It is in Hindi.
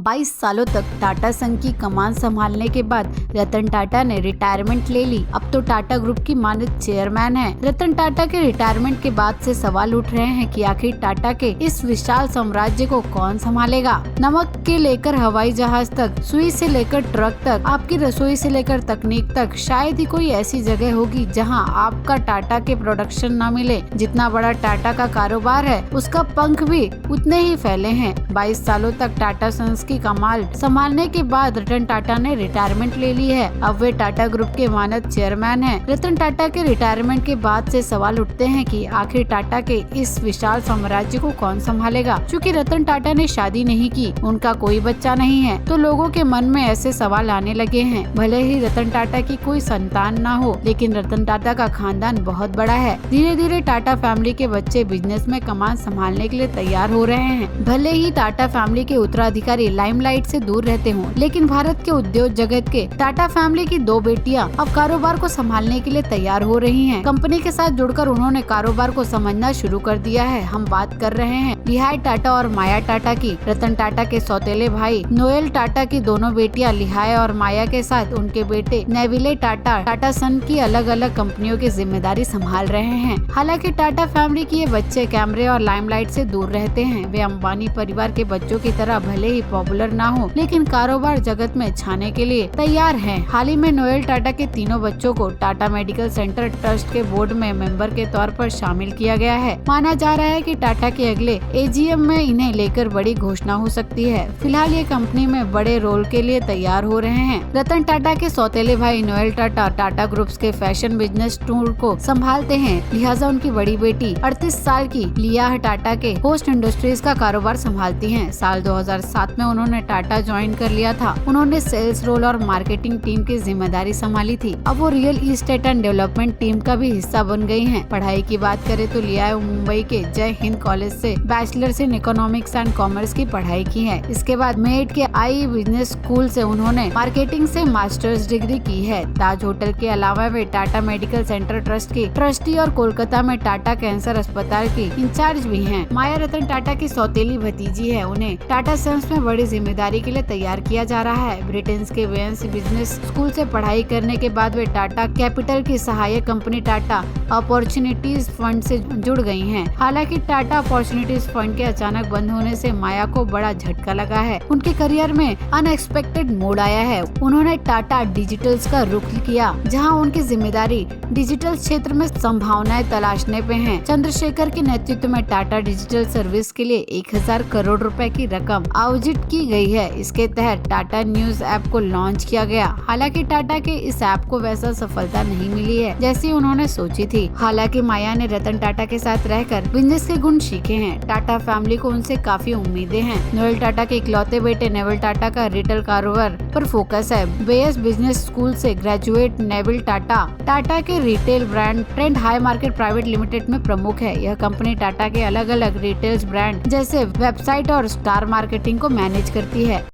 22 सालों तक टाटा संघ की कमान संभालने के बाद रतन टाटा ने रिटायरमेंट ले ली। अब तो टाटा ग्रुप की मानद चेयरमैन है। रतन टाटा के रिटायरमेंट के बाद से सवाल उठ रहे हैं कि आखिर टाटा के इस विशाल साम्राज्य को कौन संभालेगा। नमक के लेकर हवाई जहाज तक, सुई से लेकर ट्रक तक, आपकी रसोई से लेकर तकनीक तक, शायद ही कोई ऐसी जगह होगी जहां आपका टाटा के प्रोडक्शन न मिले। जितना बड़ा टाटा का कारोबार है, उसका पंख भी उतने ही फैले हैं। 22 सालों तक टाटा सन्स की कमाल संभालने के बाद रतन टाटा ने रिटायरमेंट ले ली है। अब वे टाटा ग्रुप के मानद चेयरमैन हैं। रतन टाटा के रिटायरमेंट के बाद से सवाल उठते हैं कि आखिर टाटा के इस विशाल साम्राज्य को कौन संभालेगा। चूँकि रतन टाटा ने शादी नहीं की, उनका कोई बच्चा नहीं है, तो लोगों के मन में ऐसे सवाल आने लगे हैं। भले ही रतन टाटा की कोई संतान ना हो, लेकिन रतन टाटा का खानदान बहुत बड़ा है। धीरे धीरे टाटा फैमिली के बच्चे बिजनेस में कमान संभालने के लिए तैयार हो रहे हैं। भले ही टाटा फैमिली के उत्तराधिकारी लाइमलाइट से दूर रहते हों, लेकिन भारत के उद्योग जगत के टाटा फैमिली की दो बेटियां अब कारोबार को संभालने के लिए तैयार हो रही हैं। कंपनी के साथ जुड़कर उन्होंने कारोबार को समझना शुरू कर दिया है। हम बात कर रहे हैं लिहाई टाटा और माया टाटा की। रतन टाटा के सौतेले भाई नोएल टाटा की दोनों बेटियां लिहाई और माया के साथ उनके बेटे नेविले टाटा टाटा सन की अलग अलग कंपनियों की जिम्मेदारी संभाल रहे हैं। हालांकि टाटा फैमिली के ये बच्चे कैमरे और लाइमलाइट से दूर रहते हैं। वे अंबानी परिवार के बच्चों की तरह भले ही पॉपुलर ना हो, लेकिन कारोबार जगत में छाने के लिए तैयार हैं। हाल ही में नोएल टाटा के तीनों बच्चों को टाटा मेडिकल सेंटर ट्रस्ट के बोर्ड में मेंबर के तौर पर शामिल किया गया है। माना जा रहा है कि टाटा के अगले एजीएम में इन्हें लेकर बड़ी घोषणा हो सकती है। फिलहाल ये कंपनी में बड़े रोल के लिए तैयार हो रहे हैं। रतन टाटा के सौतेले भाई नोएल टाटा टाटा ग्रुप्स के फैशन बिजनेस टूर को संभालते हैं, लिहाजा उनकी बड़ी बेटी 38 साल की लिया टाटा के होस्ट इंडस्ट्रीज का कारोबार संभालती हैं। साल 2007 में उन्होंने टाटा ज्वाइन कर लिया था। उन्होंने सेल्स रोल और मार्केटिंग टीम की जिम्मेदारी संभाली थी। अब वो real estate and development team का भी हिस्सा बन गई हैं। पढ़ाई की बात करें तो लिया मुंबई के जय हिंद कॉलेज से bachelors in economics and commerce की पढ़ाई की है। इसके बाद मेट के आई बिजनेस स्कूल से उन्होंने मार्केटिंग से मास्टर्स डिग्री की है। ताज होटल के अलावा वे टाटा मेडिकल सेंटर ट्रस्ट की ट्रस्टी और कोलकाता में टाटा कैंसर अस्पताल की इंचार्ज भी हैं। माया रतन टाटा की सौतेली भतीजी है। उन्हें टाटा सन्स में बड़ी जिम्मेदारी के लिए तैयार किया जा रहा है। ब्रिटेन के वेंस बिजनेस स्कूल से पढ़ाई करने के बाद वे टाटा कैपिटल की सहायक कंपनी टाटा अपॉर्चुनिटीज फंड से जुड़ गई हैं। हालांकि टाटा अपॉर्चुनिटीज फंड के अचानक बंद होने से माया को बड़ा झटका लगा है। उनके करियर में अनएक्सपेक्टेड मोड़ आया है। उन्होंने टाटा डिजिटल्स का रुख किया, जहां उनकी जिम्मेदारी डिजिटल क्षेत्र में संभावनाएं तलाशने पे है। चंद्रशेखर के नेतृत्व में टाटा डिजिटल सर्विस के लिए 1000 करोड़ रुपए की रकम आवंटित की गई है। इसके तहत टाटा न्यूज ऐप को लॉन्च किया गया। हालांकि टाटा के इस ऐप को वैसा सफलता नहीं मिली है जैसी उन्होंने सोची थी। हालांकि माया ने रतन टाटा के साथ रहकर बिजनेस के गुण सीखे हैं। टाटा फैमिली को उनसे काफी उम्मीदें हैं। नोएल टाटा के इकलौते बेटे नेविल टाटा का रिटेल कारोबार पर फोकस है। बेयस बिजनेस स्कूल से ग्रेजुएट नेविल टाटा के retail brand trend high market private limited में प्रमुख है। यह कंपनी टाटा के अलग अलग रिटेल ब्रांड जैसे वेबसाइट और स्टार मार्केटिंग को मैनेज करती है।